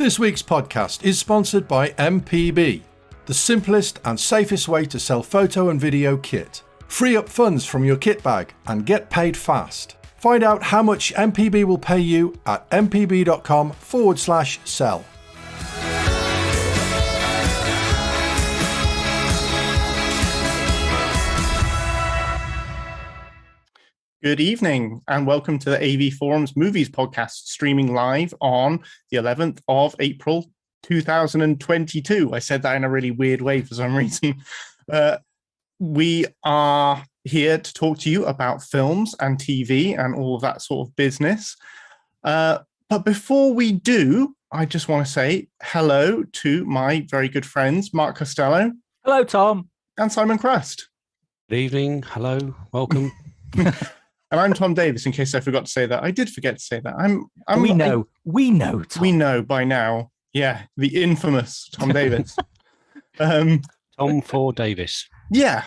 This week's podcast is sponsored by MPB, the simplest and safest way to sell photo and video kit. Free up funds from your kit bag and get paid fast. Find out how much MPB will pay you at mpb.com/sell. Good evening and welcome to the AVForums Movies Podcast, streaming live on the 11th of April 2022. I said that in a really weird way for some reason. We are here to talk to you about films and TV and all of that sort of business. But before we do, I just want to say hello to my very good friends, Mark Costello. Hello, Tom. And Simon Crust. Good evening. Hello. Welcome. And I'm Tom Davies, in case I forgot to say that. I did forget to say that. We know, Tom. We know by now. Yeah, the infamous Tom Davies. Tom for Davis. Yeah.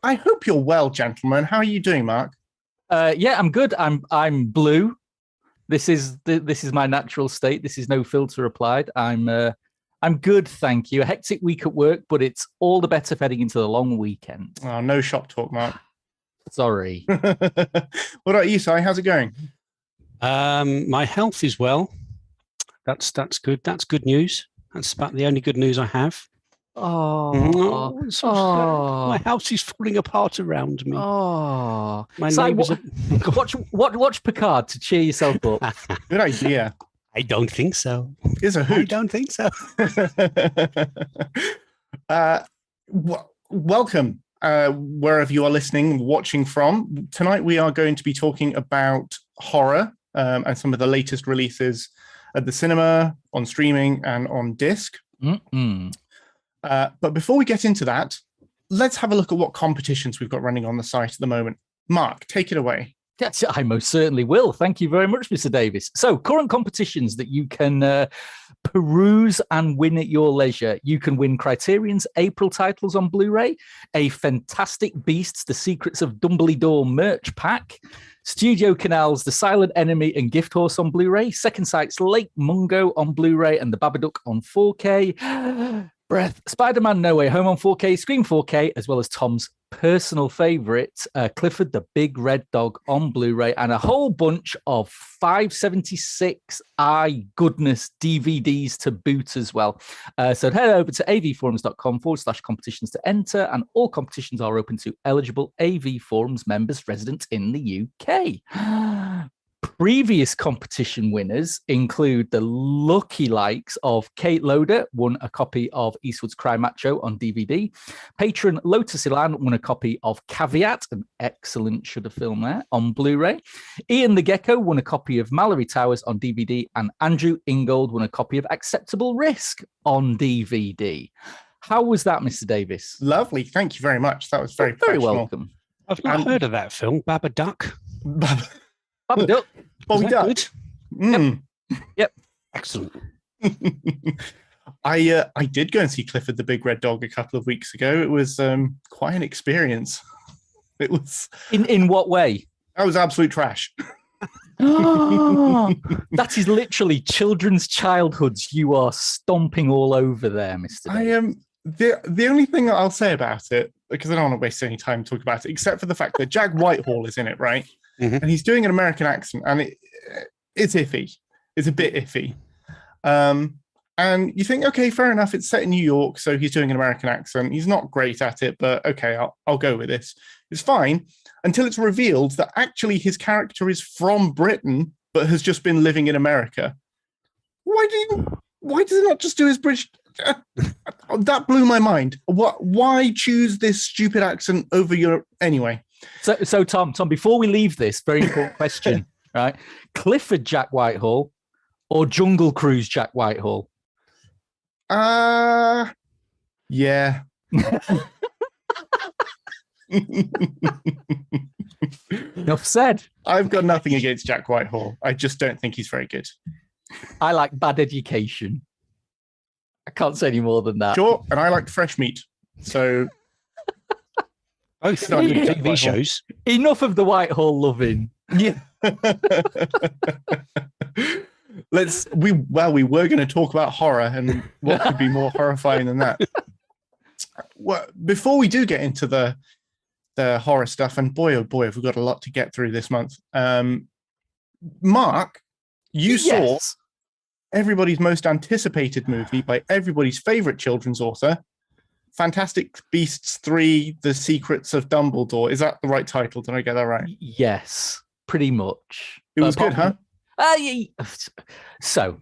I hope you're well, gentlemen. How are you doing, Mark? Yeah, I'm good. I'm blue. This is my natural state. This is no filter applied. I'm good, thank you. A hectic week at work, but it's all the better for heading into the long weekend. Oh, no shop talk, Mark. Sorry. What about you, Si? How's it going? My health is well. That's good. That's good news. That's about the only good news I have. My house is falling apart around me. Oh, my Si, neighbours watch Picard to cheer yourself up. Good idea. I don't think so. It's a hoot. I don't think so. Welcome. Wherever you are listening, watching from. Tonight we are going to be talking about horror and some of the latest releases at the cinema, on streaming, and on disc. But before we get into that, let's have a look at what competitions we've got running on the site at the moment. Mark, take it away. Yes, I most certainly will. Thank you very much, Mr. Davis. So, current competitions that you can peruse and win at your leisure. You can win Criterion's April titles on Blu-ray, a Fantastic Beasts: The Secrets of Dumbledore merch pack, Studio Canal's The Silent Enemy and Gift Horse on Blu-ray, Second Sight's Lake Mungo on Blu-ray and The Babadook on 4K, Spider-Man No Way Home on 4K, Scream 4K, as well as Tom's personal favorite, Clifford the Big Red Dog on Blu-ray, and a whole bunch of 576 goodness DVDs to boot as well. So head over to avforums.com/competitions to enter, and all competitions are open to eligible AV Forums members resident in the UK. Previous competition winners include the lucky likes of Kate Loader, won a copy of Eastwood's Cry Macho on DVD. Patron Lotus Ilan won a copy of Caveat, an excellent shudder film there, on Blu-ray. Ian the Gecko won a copy of Mallory Towers on DVD, and Andrew Ingold won a copy of Acceptable Risk on DVD. How was that, Mr. Davis? Lovely. Thank you very much. That was very welcome. I've not heard of that film, Babadook. Babadook. Bobby Duck. Yep. Excellent. I did go and see Clifford the Big Red Dog a couple of weeks ago. It was quite an experience. It was. In what way? That was absolute trash. That is literally children's childhoods you are stomping all over there, Mr. Davis. The only thing I'll say about it, because I don't want to waste any time talking about it, except for the fact that Jack Whitehall is in it, right? Mm-hmm. And he's doing an American accent, and it's iffy. It's a bit iffy. And you think, okay, fair enough. It's set in New York, so he's doing an American accent. He's not great at it, but okay, I'll go with this. It's fine until it's revealed that actually his character is from Britain, but has just been living in America. Why does he not just do his British? That blew my mind. Why choose this stupid accent over your anyway? So Tom, before we leave this, very important question, right? Clifford Jack Whitehall or Jungle Cruise Jack Whitehall? Yeah. Enough said. I've got nothing against Jack Whitehall. I just don't think he's very good. I like Bad Education. I can't say any more than that. Sure, and I like Fresh Meat. So both TV shows. Enough of the Whitehall loving. Yeah. we were going to talk about horror, and what could be more horrifying than that? Well, before we do get into the horror stuff, and boy, oh boy, have we got a lot to get through this month. Mark, you saw everybody's most anticipated movie by everybody's favorite children's author, Fantastic Beasts 3: The Secrets of Dumbledore. Is that the right title? Did I get that right? Yes, pretty much. It was good, huh? So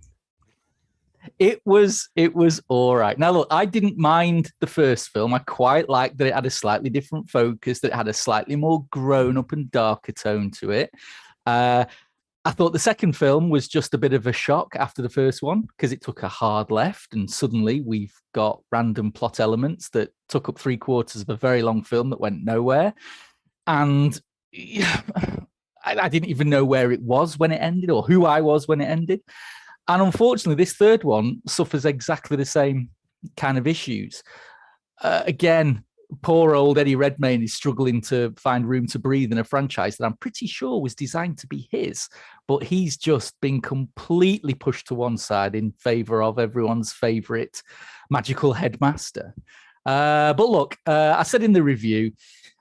it was all right. Now, look, I didn't mind the first film. I quite liked that it had a slightly different focus, that it had a slightly more grown-up and darker tone to it. I thought the second film was just a bit of a shock after the first one because it took a hard left and suddenly we've got random plot elements that took up 3/4 of a very long film that went nowhere. And I didn't even know where it was when it ended or who I was when it ended. And unfortunately, this third one suffers exactly the same kind of issues. Again, poor old Eddie Redmayne is struggling to find room to breathe in a franchise that I'm pretty sure was designed to be his, but he's just been completely pushed to one side in favor of everyone's favorite magical headmaster. But look, I said in the review,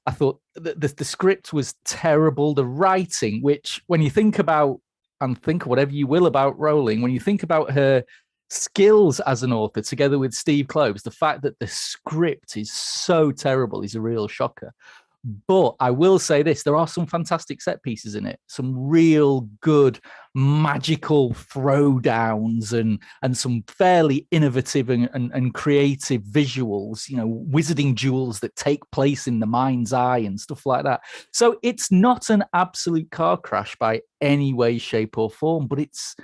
I thought the script was terrible. The writing, which when you think about, and think whatever you will about Rowling, when you think about her skills as an author together with Steve Kloves, the fact that the script is so terrible is a real shocker. But I will say this, there are some fantastic set pieces in it, some real good magical throwdowns and some fairly innovative and creative visuals, you know, wizarding duels that take place in the mind's eye and stuff like that. So it's not an absolute car crash by any way, shape or form, but it's,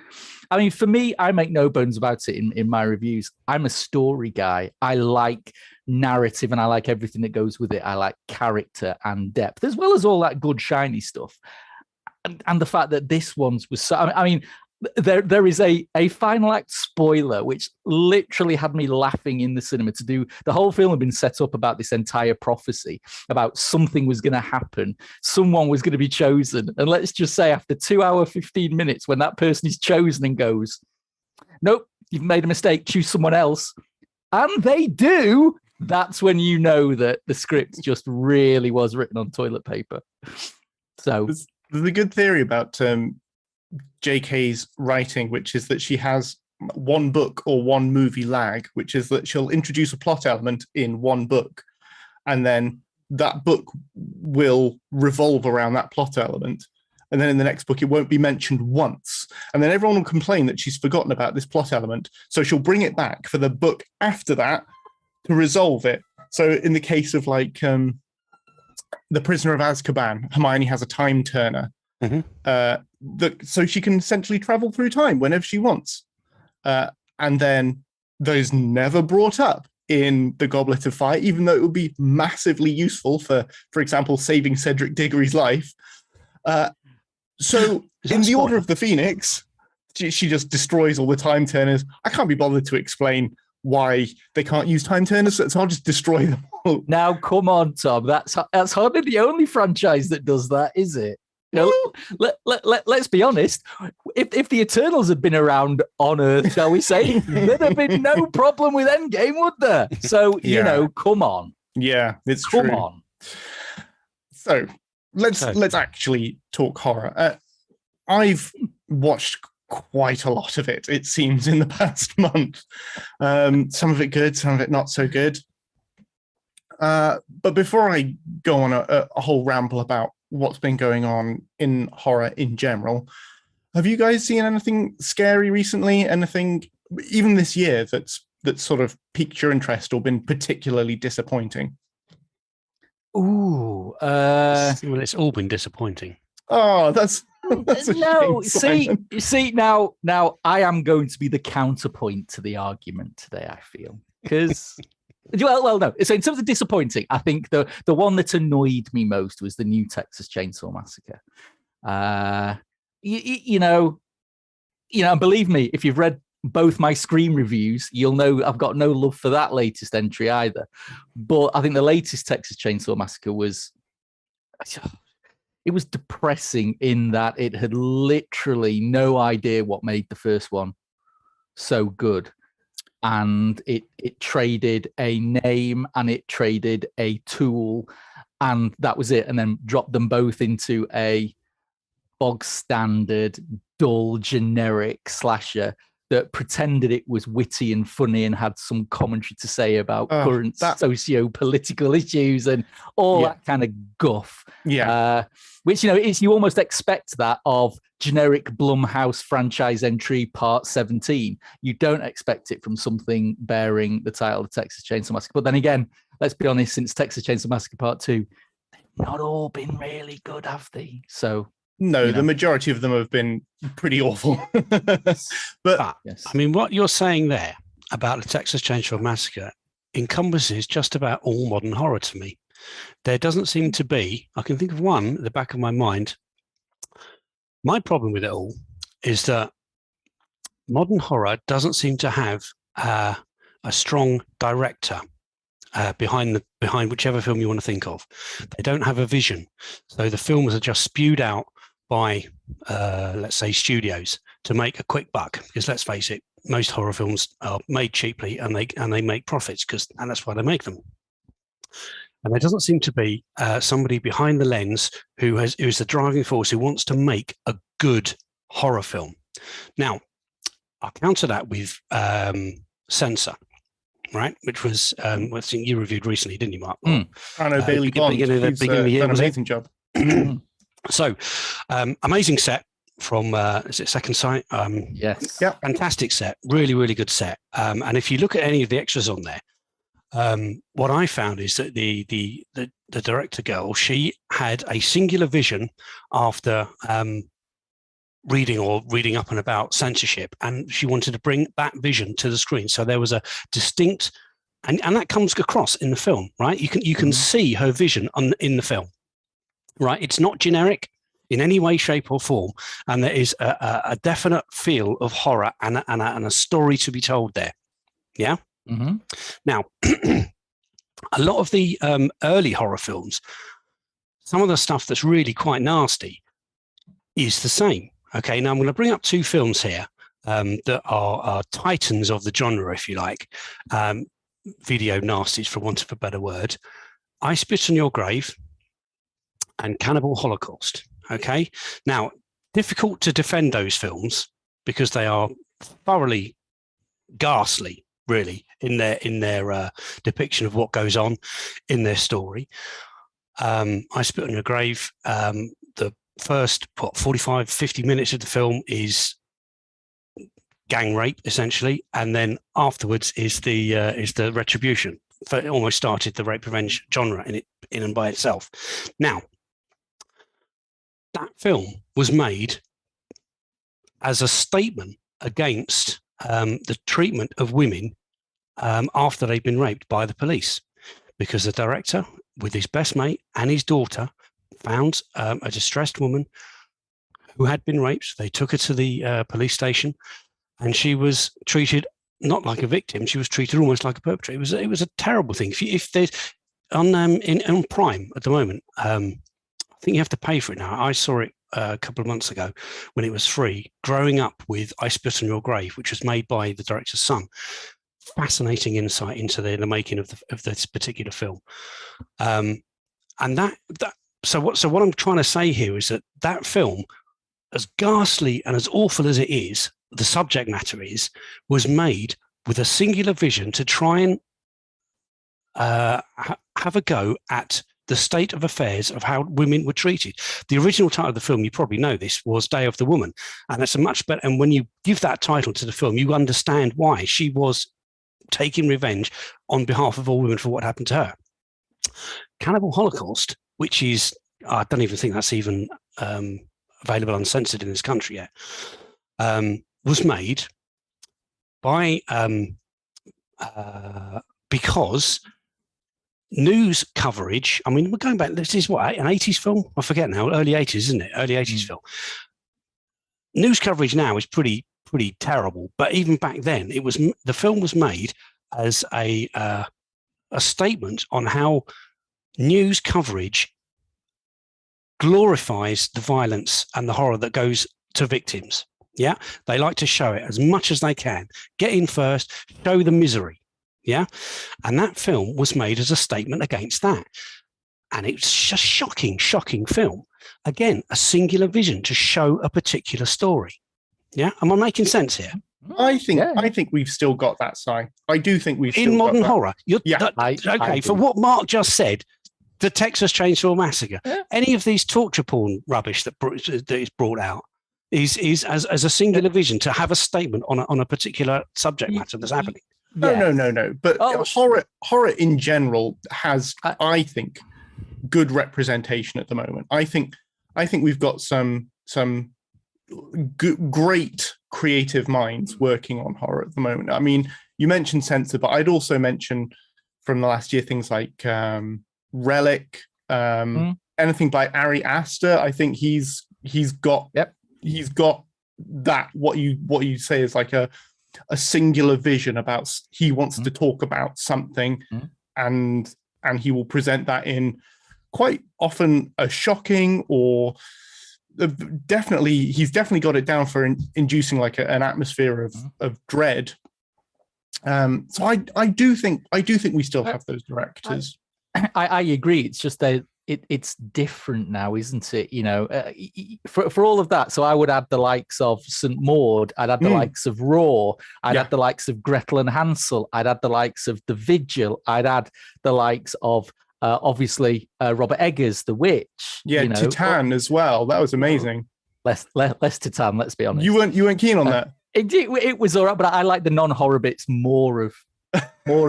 I mean, for me, I make no bones about it in my reviews. I'm a story guy. I like narrative and I like everything that goes with it. I like character and depth, as well as all that good shiny stuff. And the fact that this one's was so, I mean, there is a final act spoiler which literally had me laughing in the cinema. To do the whole film had been set up about this entire prophecy about something was going to happen, someone was going to be chosen, and let's just say after 2 hours 15 minutes, when that person is chosen and goes, nope, you've made a mistake, choose someone else, and they do, that's when you know that the script just really was written on toilet paper. So there's a good theory about JK's writing, which is that she has one book or one movie lag, which is that she'll introduce a plot element in one book, and then that book will revolve around that plot element. And then in the next book, it won't be mentioned once. And then everyone will complain that she's forgotten about this plot element. So she'll bring it back for the book after that to resolve it. So in the case of like The Prisoner of Azkaban, Hermione has a time turner. So she can essentially travel through time whenever she wants. And then those never brought up in the Goblet of Fire, even though it would be massively useful for example, saving Cedric Diggory's life. So in the Order of the Phoenix, she just destroys all the time turners. I can't be bothered to explain why they can't use time turners, so I'll just destroy them all. Now, come on, Tom. That's hardly the only franchise that does that, is it? No, let's be honest. If the Eternals had been around on Earth, shall we say, there'd have been no problem with Endgame, would there? So, you know, come on. Yeah, it's true. Come on. So let's actually talk horror. I've watched quite a lot of it, it seems, in the past month. Some of it good, some of it not so good. But before I go on a whole ramble about what's been going on in horror in general, have you guys seen anything scary recently? Anything, even this year, that's sort of piqued your interest or been particularly disappointing? Ooh, well, it's all been disappointing. Oh, that's no. Shame, see. Now, I am going to be the counterpoint to the argument today. I feel because. Well, no. So in terms of disappointing, I think the one that annoyed me most was the new Texas Chainsaw Massacre. You know, and believe me, if you've read both my Scream reviews, you'll know I've got no love for that latest entry either. But I think the latest Texas Chainsaw Massacre was, it was depressing in that it had literally no idea what made the first one so good. And it traded a name and it traded a tool, and that was it. And then dropped them both into a bog standard, dull, generic slasher that pretended it was witty and funny and had some commentary to say about current socio-political issues and all that kind of guff. Yeah. Which, you almost expect that of generic Blumhouse franchise entry part 17. You don't expect it from something bearing the title of Texas Chainsaw Massacre. But then again, let's be honest, since Texas Chainsaw Massacre Part 2, they've not all been really good, have they? So... No, the majority of them have been pretty awful. But yes. I mean, what you're saying there about the Texas Chainsaw Massacre encompasses just about all modern horror to me. There doesn't seem to be, I can think of one at the back of my mind. My problem with it all is that modern horror doesn't seem to have a strong director behind whichever film you want to think of. They don't have a vision. So the films are just spewed out by, let's say, studios to make a quick buck. Because let's face it, most horror films are made cheaply and they make profits, and that's why they make them. And there doesn't seem to be somebody behind the lens who's the driving force, who wants to make a good horror film. Now, I'll counter that with Censor, right? Which was I think you reviewed recently, didn't you, Mark? I know Bailey Bond. He's done an amazing job. So, amazing set from is it Second Sight? Yes. Yeah. Fantastic set, really, really good set. And if you look at any of the extras on there, what I found is that the director girl, she had a singular vision after reading up and about censorship, and she wanted to bring that vision to the screen. So there was a distinct, and that comes across in the film, right? You can see her vision in the film, right? It's not generic in any way, shape, or form, and there is a definite feel of horror and a story to be told there. Yeah. Mm-hmm. Now, a lot of the early horror films, some of the stuff that's really quite nasty is the same. Okay, now I'm going to bring up two films here that are titans of the genre, if you like, video nasties, for want of a better word. I Spit on Your Grave and Cannibal Holocaust. Okay, now difficult to defend those films because they are thoroughly ghastly, really, in their depiction of what goes on in their story. I Spit on Your Grave, the first 45-50 minutes of the film is gang rape, essentially, and then afterwards is the retribution. It almost started the rape revenge genre in and by itself. Now, that film was made as a statement against the treatment of women after they've been raped by the police, because the director, with his best mate and his daughter, found a distressed woman who had been raped. They took her to the police station, and she was treated not like a victim. She was treated almost like a perpetrator. It was a terrible thing. If there's on Prime at the moment, I think you have to pay for it now. I saw it a couple of months ago when it was free. Growing Up with I Spit on Your Grave, which was made by the director's son. Fascinating insight into the making of this particular film. So what I'm trying to say here is that film, as ghastly and as awful as it is, the subject matter was made with a singular vision to try and have a go at the state of affairs of how women were treated. The original title of the film, you probably know this, was Day of the Woman, and it's a much better. And when you give that title to the film, you understand why she was taking revenge on behalf of all women for what happened to her. Cannibal Holocaust, which is, I don't even think that's even available uncensored in this country yet, was made by because news coverage. I mean, we're going back. This is what, an 80s film? I forget now. Early 80s, isn't it? Early 80s film. News coverage now is pretty terrible, but even back then, the film was made as a statement on how news coverage glorifies the violence and the horror that goes to victims. Yeah, they like to show it as much as they can. Get in first, show the misery. Yeah, and that film was made as a statement against that. And it's just shocking film. Again, a singular vision to show a particular story. Yeah, am I making sense here? I think we've still got that side. I do think we've still in modern got horror. I for what Mark just said, the Texas Chainsaw Massacre, any of these torture porn rubbish that is brought out is as a singular vision to have a statement on a particular subject matter that's happening. No. But horror in general has, I think, good representation at the moment. I think we've got some great creative minds working on horror at the moment. I mean, you mentioned censor, but I'd also mention from the last year things like Relic, anything by Ari Aster. I think he's got that what you say is like a singular vision about, he wants to talk about something, and he will present that in quite often a shocking or he's definitely got it down for inducing like an atmosphere of dread. So I do think we still have those directors. I agree. It's just that it's different now, isn't it? You know, for all of that. So I would add the likes of St. Maud. I'd add the likes of Raw. I'd add the likes of Gretel and Hansel. I'd add the likes of The Vigil. I'd add the likes of obviously Robert Eggers, The Witch. Yeah, Titan as well. That was amazing. Less Titan. Let's be honest. You weren't keen on that. It was all right, but I like the non-horror bits more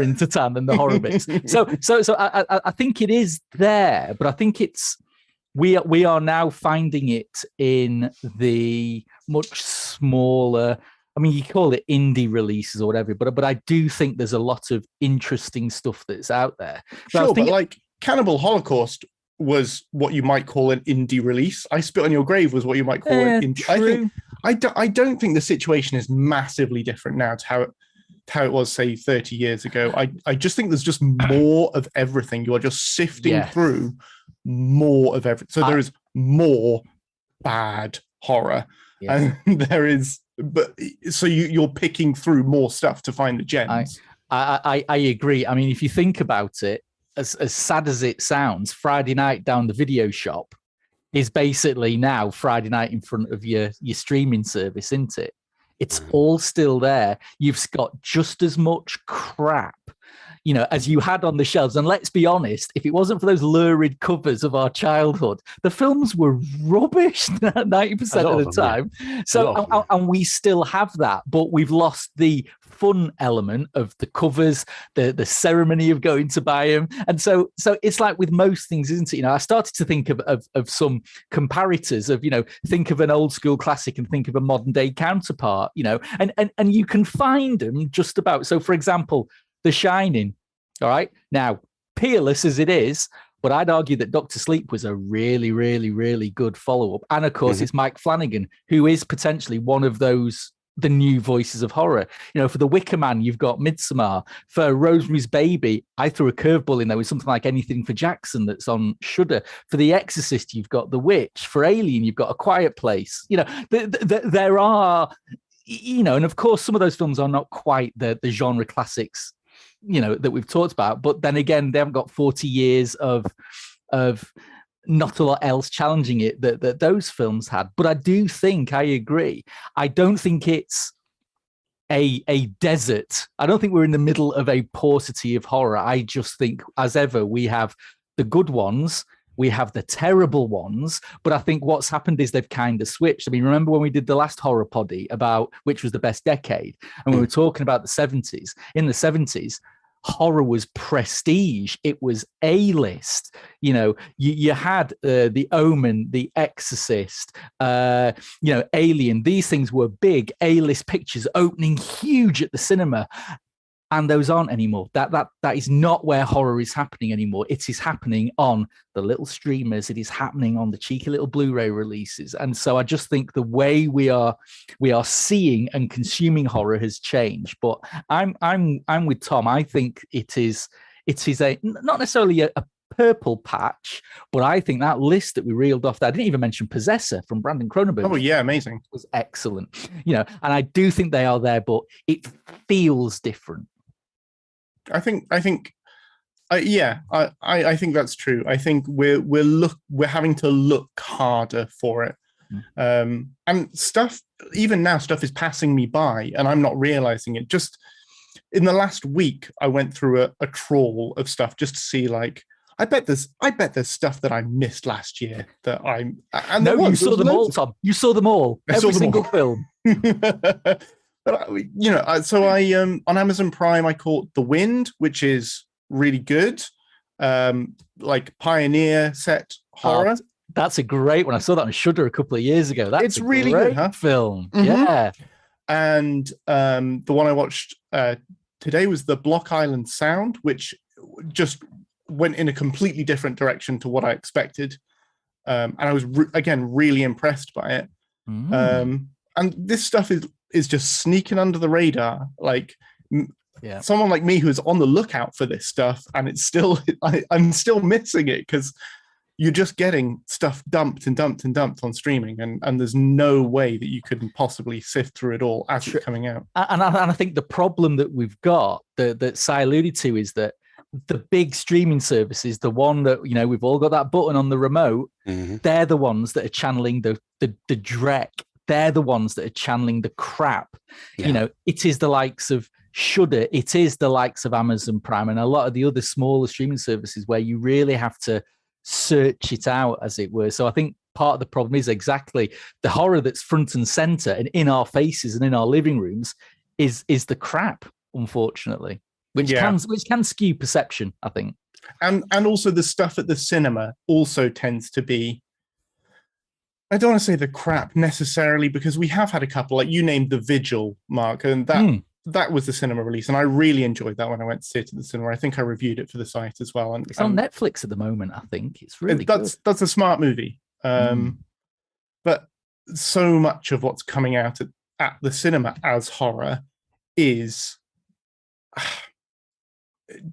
in Titan than the horror bits. So I think it is there, but I think we are now finding it in the much smaller. I mean, you call it indie releases or whatever, but I do think there's a lot of interesting stuff that's out there. But like Cannibal Holocaust was what you might call an indie release. I Spit on Your Grave was what you might call an indie. I don't think the situation is massively different now to how it was, say, 30 years ago. I just think there's just more of everything. You are just sifting through more of everything. So there is more bad horror, and there is. But so you're picking through more stuff to find the gems. I agree. I mean, if you think about it, as sad as it sounds, Friday night down the video shop is basically now Friday night in front of your streaming service, isn't it? It's all still there. You've got just as much crap, you know, as you had on the shelves. And let's be honest, if it wasn't for those lurid covers of our childhood, the films were rubbish 90% of the time. So, and we still have that, but we've lost the fun element of the covers, the ceremony of going to buy them. And so it's like with most things, isn't it? You know, I started to think of some comparators of, you know, think of an old school classic and think of a modern day counterpart, you know, and you can find them just about. So for example, The Shining, all right? Now, peerless as it is, but I'd argue that Dr. Sleep was a really, really, really good follow-up. And of course, it's Mike Flanagan, who is potentially one of the new voices of horror. You know, for The Wicker Man, you've got Midsommar. For Rosemary's Baby, I threw a curveball in there with something like Anything for Jackson that's on Shudder. For The Exorcist, you've got The Witch. For Alien, you've got A Quiet Place. You know, there are, you know, and of course, some of those films are not quite the genre classics, you know, that we've talked about, but then again, they haven't got 40 years of not a lot else challenging it that those films had. But I do think, I agree, I don't think it's a desert. I don't think we're in the middle of a paucity of horror. I just think, as ever, we have the good ones, we have the terrible ones, but I think what's happened is they've kind of switched. I mean, remember when we did the last horror poddy about which was the best decade, and we were talking about the 70s. In the 70s, horror was prestige. It was A-list. You know, you had The Omen, The Exorcist, you know, Alien. These things were big A-list pictures opening huge at the cinema. And those aren't anymore. That is not where horror is happening anymore. It is happening on the little streamers. It is happening on the cheeky little Blu-ray releases. And so I just think the way we are seeing and consuming horror has changed. But I'm with Tom. I think it is a not necessarily a purple patch, but I think that list that we reeled off there, I didn't even mention Possessor from Brandon Cronenberg. Oh yeah, amazing. Was excellent. And I do think they are there, but it feels different. I think that's true. I think we're having to look harder for it. And stuff, even now, stuff is passing me by and I'm not realizing it. Just in the last week, I went through a trawl of stuff just to see, like, I bet there's stuff that I missed last year that you saw them all, Tom. You saw them all. Every single film. But so I on Amazon Prime I caught The Wind, which is really good, like pioneer set horror. That's a great one. I saw that on Shudder a couple of years ago. It's a really good, huh? Film. Mm-hmm. Yeah. And the one I watched today was The Block Island Sound, which just went in a completely different direction to what I expected. And I was again really impressed by it. And this stuff is just sneaking under the radar. Like someone like me who's on the lookout for this stuff, and it's still I'm still missing it because you're just getting stuff dumped on streaming, and there's no way that you couldn't possibly sift through it all as it's coming out. And I think the problem that we've got that Si alluded to is that the big streaming services, the one that, we've all got that button on the remote, they're the ones that are channeling the dreck. They're the ones that are channeling the crap. Yeah. It is the likes of Shudder. It is the likes of Amazon Prime and a lot of the other smaller streaming services where you really have to search it out, as it were. So I think part of the problem is exactly the horror that's front and center and in our faces and in our living rooms is the crap, unfortunately, which can skew perception, I think. And also the stuff at the cinema also tends to be, I don't want to say the crap necessarily, because we have had a couple, like you named The Vigil, Mark, and that was the cinema release, and I really enjoyed that when I went to see it at the cinema. I think I reviewed it for the site as well. And it's on Netflix at the moment, I think. It's really good. That's a smart movie. But so much of what's coming out at the cinema as horror is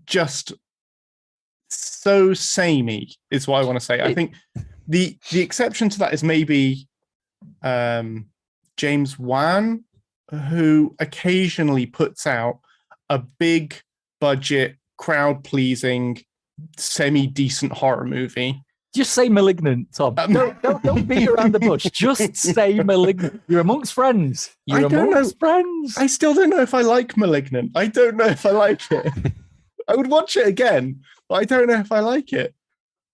just so samey, is what I want to say. I think the exception to that is maybe James Wan, who occasionally puts out a big budget, crowd pleasing, semi decent horror movie. Just say Malignant, Tom. Don't beat around the bush. Just say Malignant. You're amongst friends. Friends. I still don't know if I like Malignant. I don't know if I like it. I would watch it again, but I don't know if I like it.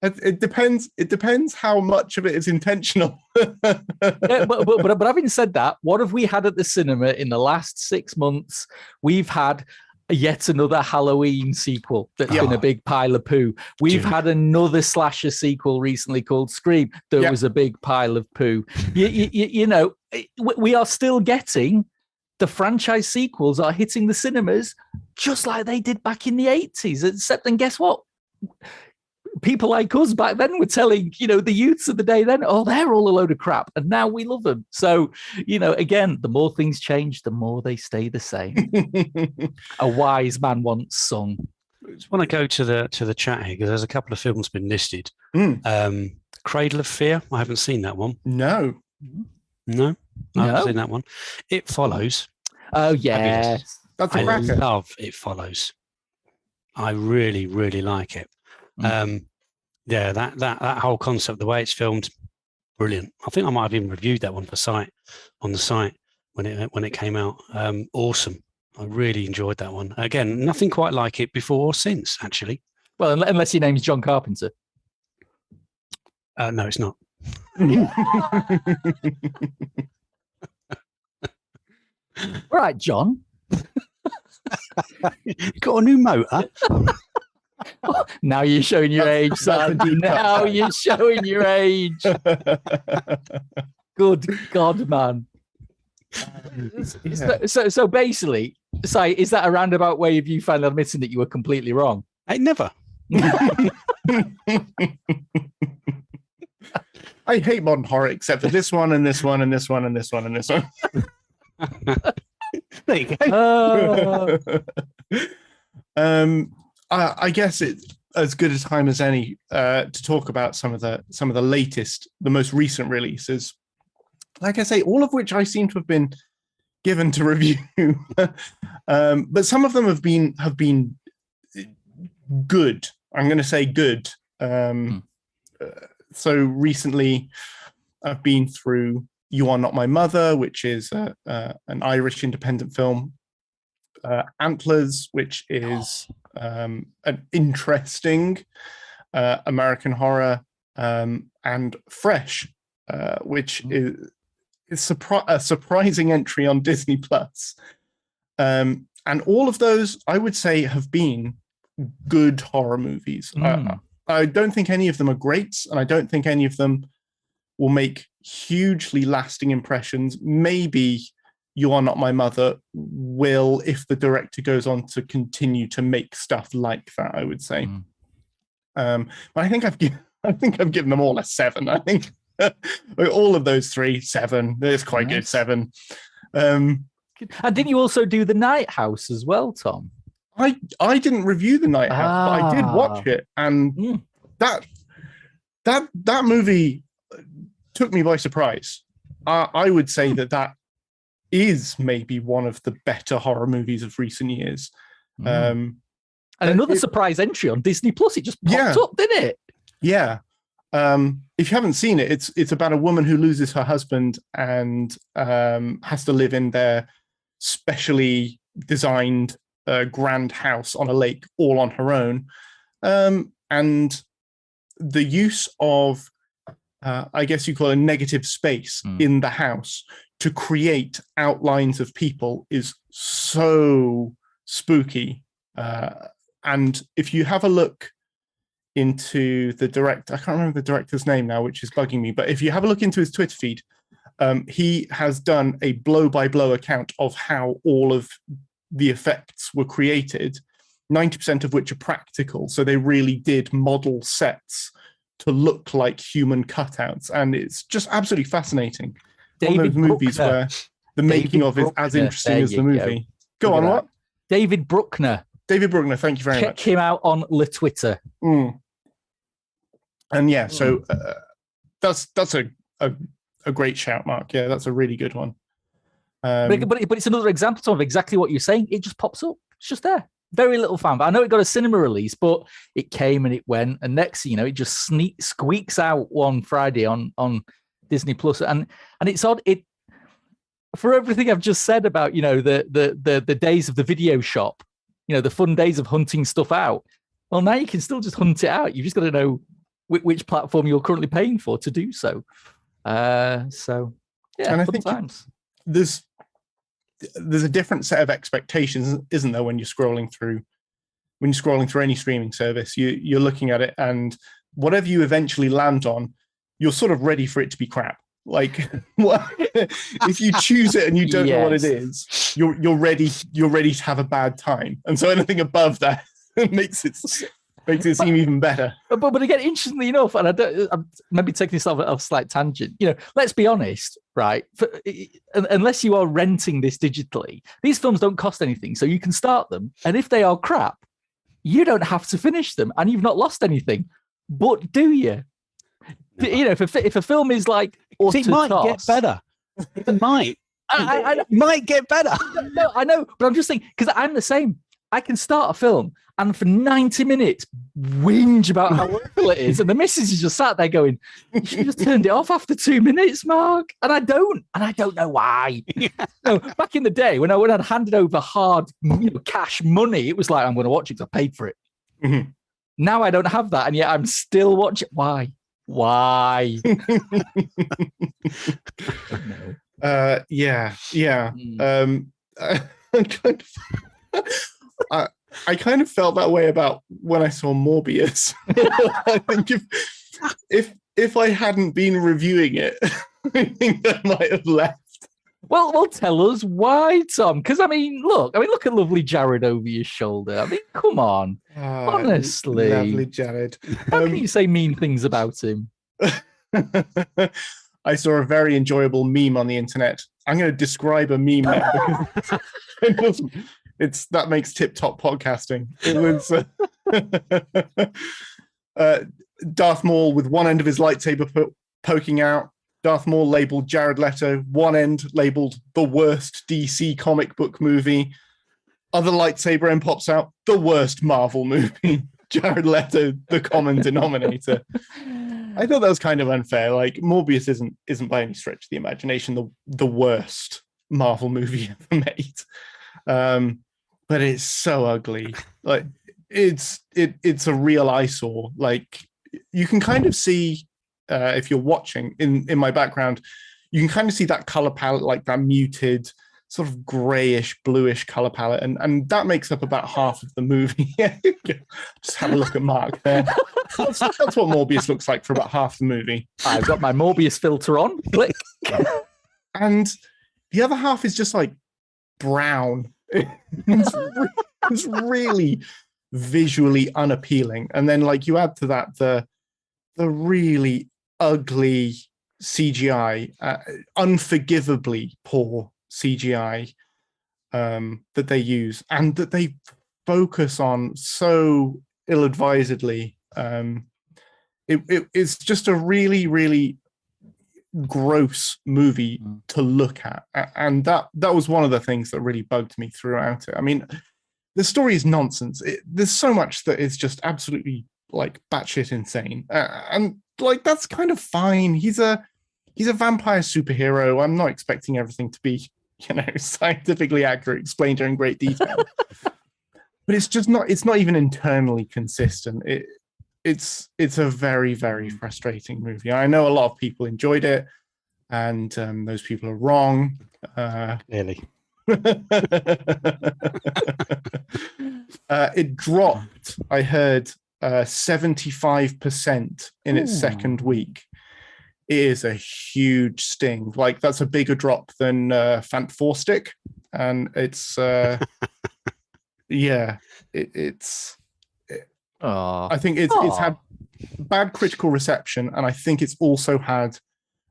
It depends. It depends how much of it is intentional. but having said that, what have we had at the cinema in the last 6 months? We've had yet another Halloween sequel that's been a big pile of poo. We've had another slasher sequel recently called Scream that was a big pile of poo. We are still getting the franchise sequels are hitting the cinemas just like they did back in the 80s. Except, and guess what? People like us back then were telling, the youths of the day then, oh, they're all a load of crap. And now we love them. So, again, the more things change, the more they stay the same. A wise man once sung. I just want to go to the chat here because there's a couple of films been listed. Cradle of Fear. I haven't seen that one. No. I haven't seen that one. It Follows. Oh, yes. That's a I cracker. love It Follows. I really, really like it. That whole concept, the way it's filmed, brilliant. I think I might have even reviewed that one on the site when it came out. Awesome. I really enjoyed that one. Again, nothing quite like it before or since, actually. Well, unless your name's John Carpenter. No, it's not. All right, John. You got a new motor? Now you're showing your age, son. Now you're showing your age. Good God, man. So basically, is that a roundabout way of you finally admitting that you were completely wrong? I never. I hate modern horror except for this one and this one and this one and this one and this one. There you go. I guess as good a time as any to talk about some of the latest, the most recent releases. Like I say, all of which I seem to have been given to review, but some of them have been good. I'm going to say good. So recently, I've been through You Are Not My Mother, which is an Irish independent film. Antlers, which is an interesting American horror, and Fresh, which is a surprising entry on Disney Plus. And all of those, I would say, have been good horror movies. I don't think any of them are great, and I don't think any of them will make hugely lasting impressions. Maybe You Are Not My Mother will, if the director goes on to continue to make stuff like that, I would say. But I think I've given them all a 7. I think all of those 3, 7. It's quite good, 7. And didn't you also do The Night House as well, Tom? I didn't review The Night House, but I did watch it, and that movie took me by surprise. I would say that is maybe one of the better horror movies of recent years. And another surprise entry on Disney Plus. It just popped up, didn't it? Yeah. If you haven't seen it, it's about a woman who loses her husband and has to live in their specially designed grand house on a lake all on her own. And the use of, I guess you call it a negative space in the house to create outlines of people is so spooky. And if you have a look into the director, I can't remember the director's name now, which is bugging me, but if you have a look into his Twitter feed, he has done a blow-by-blow account of how all of the effects were created, 90% of which are practical. So they really did model sets to look like human cutouts. And it's just absolutely fascinating. One of those movies where the making of is as interesting as the movie. Go on, what? David Bruckner. David Bruckner, thank you very much. Check him out on Le Twitter. And yeah, so that's a great shout, Mark. Yeah, that's a really good one. But it's another example of exactly what you're saying. It just pops up. It's just there. Very little fan. But I know it got a cinema release, but it came and it went. And next, it just squeaks out one Friday on Disney Plus. And it's odd. For everything I've just said about the days of the video shop, the fun days of hunting stuff out. Well, now you can still just hunt it out. You've just got to know which platform you're currently paying for to do so. So yeah, and I fun think times. There's a different set of expectations, isn't there, when you're scrolling through any streaming service? You're looking at it, and whatever you eventually land on, you're sort of ready for it to be crap. Like, if you choose it and you don't know what it is, you're ready to have a bad time. And so anything above that makes it seem even better. But again, interestingly enough, and I'm maybe taking this off a slight tangent. Let's be honest, right? Unless you are renting this digitally, these films don't cost anything, so you can start them. And if they are crap, you don't have to finish them, and you've not lost anything. But do you? No. If a film is like, it might get better. It might. It might get better. No, I know, but I'm just saying, because I'm the same. I can start a film and for 90 minutes whinge about how awful it is, and the missus is just sat there going, "You should have just turned it off after 2 minutes, Mark." And I don't know why. No, back in the day when I'd handed over hard cash money, it was like, I'm going to watch it because I paid for it. Mm-hmm. Now I don't have that, and yet I'm still watching. Why? Yeah. I kind of felt that way about when I saw Morbius. I think if I hadn't been reviewing it, I think I might have left. Well, tell us why, Tom. Because look at lovely Jared over your shoulder. I mean, come on, honestly, lovely Jared. How can you say mean things about him? I saw a very enjoyable meme on the internet. I'm going to describe a meme now because That makes tip-top podcasting. It was Darth Maul with one end of his lightsaber poking out. Darth Maul labeled Jared Leto, one end labeled the worst DC comic book movie. Other lightsaber end pops out, the worst Marvel movie. Jared Leto, the common denominator. I thought that was kind of unfair. Like, Morbius isn't by any stretch of the imagination the worst Marvel movie ever made. But it's so ugly. Like, it's a real eyesore. Like, you can kind of see if you're watching in my background, you can kind of see that color palette, like that muted sort of grayish, bluish color palette, and that makes up about half of the movie. Just have a look at Mark there. That's what Morbius looks like for about half the movie. I've got my Morbius filter on. Click. And the other half is just like brown. It's really visually unappealing. And then, like, you add to that the really ugly CGI, unforgivably poor CGI that they use and that they focus on so ill-advisedly. It's just a really, really gross movie to look at, and that was one of the things that really bugged me throughout it. I mean, the story is nonsense. There's so much that is just absolutely like batshit insane, and like that's kind of fine. He's a vampire superhero. I'm not expecting everything to be, scientifically accurate, explained in great detail. But it's just not. It's not even internally consistent. It's a very, very frustrating movie. I know a lot of people enjoyed it, and those people are wrong. Clearly. It dropped, I heard, 75% in its second week. It is a huge sting. Like, that's a bigger drop than Fant Four Stick, and it's I think it's had bad critical reception, and I think it's also had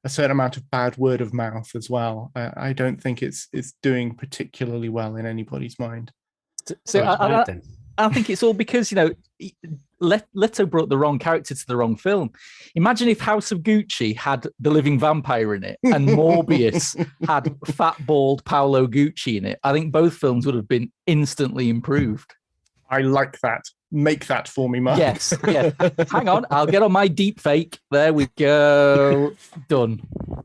a certain amount of bad word of mouth as well. I don't think it's doing particularly well in anybody's mind. So I think it's all because, Leto brought the wrong character to the wrong film. Imagine if House of Gucci had the living vampire in it and Morbius had fat, bald Paolo Gucci in it. I think both films would have been instantly improved. I like that. Make that for me, Mark. Yes. Yeah. Hang on. I'll get on my deep fake. There we go. Done.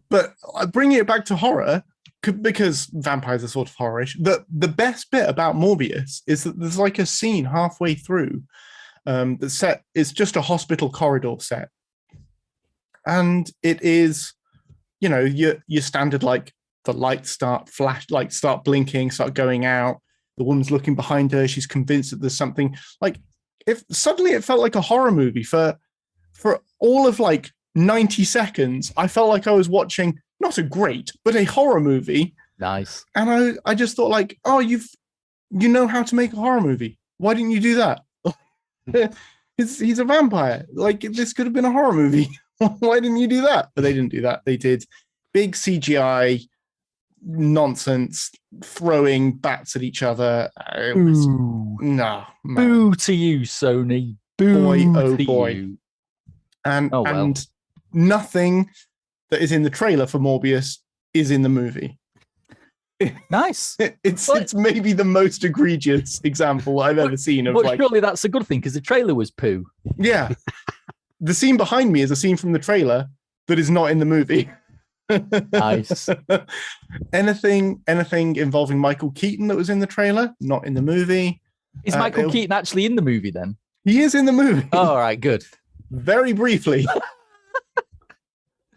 But bringing it back to horror, because vampires are sort of horrorish, the best bit about Morbius is that there's like a scene halfway through. The set is just a hospital corridor set. And it is, your standard, like, the lights start blinking, start going out. The woman's looking behind her. She's convinced that there's something. Like, if suddenly it felt like a horror movie for all of like 90 seconds, I felt like I was watching not a great, but a horror movie. Nice. And I just thought, like, oh, you know how to make a horror movie. Why didn't you do that? He's a vampire. Like, this could have been a horror movie. Why didn't you do that? But they didn't do that. They did big CGI nonsense, throwing bats at each other. It was, no, man. Boo to you, Sony. Boo to you. And nothing that is in the trailer for Morbius is in the movie. Nice. It's maybe the most egregious example I've ever seen of. But surely that's a good thing, because the trailer was poo. Yeah, the scene behind me is a scene from the trailer that is not in the movie. Nice. Anything involving Michael Keaton that was in the trailer, not in the movie. Is Michael Keaton actually in the movie then? He is in the movie. Oh, all right, good. Very briefly.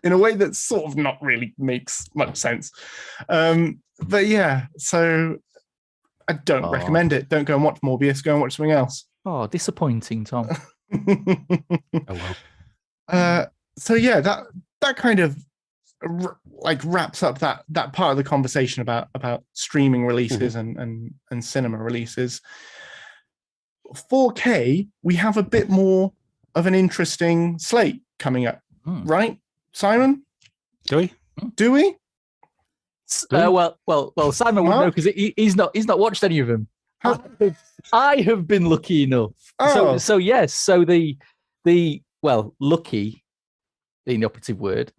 In a way that sort of not really makes much sense. But yeah, so I don't recommend it. Don't go and watch Morbius. Go and watch something else. Oh, disappointing, Tom. Oh well. So yeah, that kind of like wraps up that part of the conversation about streaming releases and cinema releases. 4K, we have a bit more of an interesting slate coming up, right, Simon? Do we? Well, Simon would know, because he's not watched any of them. I have been lucky enough. Oh. So yes. So the lucky, being the operative word.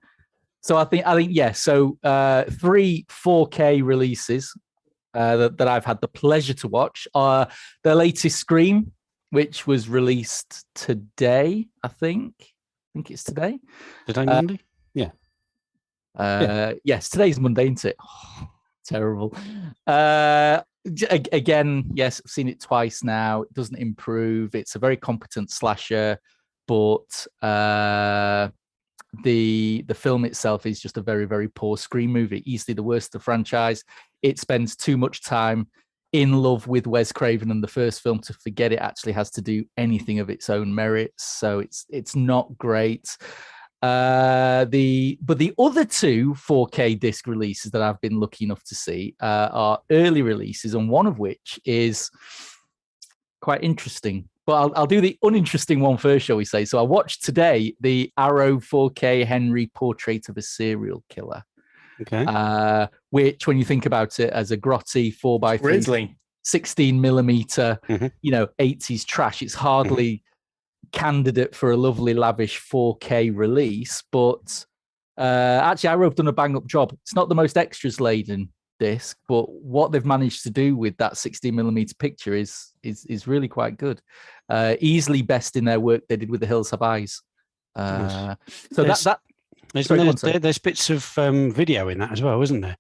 So I think yes. So 3 4K releases that I've had the pleasure to watch are the latest Scream, which was released today. I think it's today. Today, Monday. Yeah. Yes, today's Monday, isn't it? Oh, terrible. Again, yes, I've seen it twice now. It doesn't improve. It's a very competent slasher, but the film itself is just a very, very poor Scream movie. Easily the worst of the franchise. It spends too much time in love with Wes Craven and the first film to forget it actually has to do anything of its own merits. So it's not great. But the other 2 4K disc releases that I've been lucky enough to see are early releases, and one of which is quite interesting. But I'll do the uninteresting one first, shall we say? So I watched today the Arrow 4K Henry Portrait of a Serial Killer. Okay. Which, when you think about it, as a grotty 4x3, Grizzly. 16 millimeter, 80s trash, it's hardly candidate for a lovely lavish 4K release, but actually Arrow have done a bang up job. It's not the most extras laden disc, but what they've managed to do with that 16 millimeter picture is really quite good. Easily best in their work they did with The Hills Have Eyes. So there's bits of video in that as well, isn't there?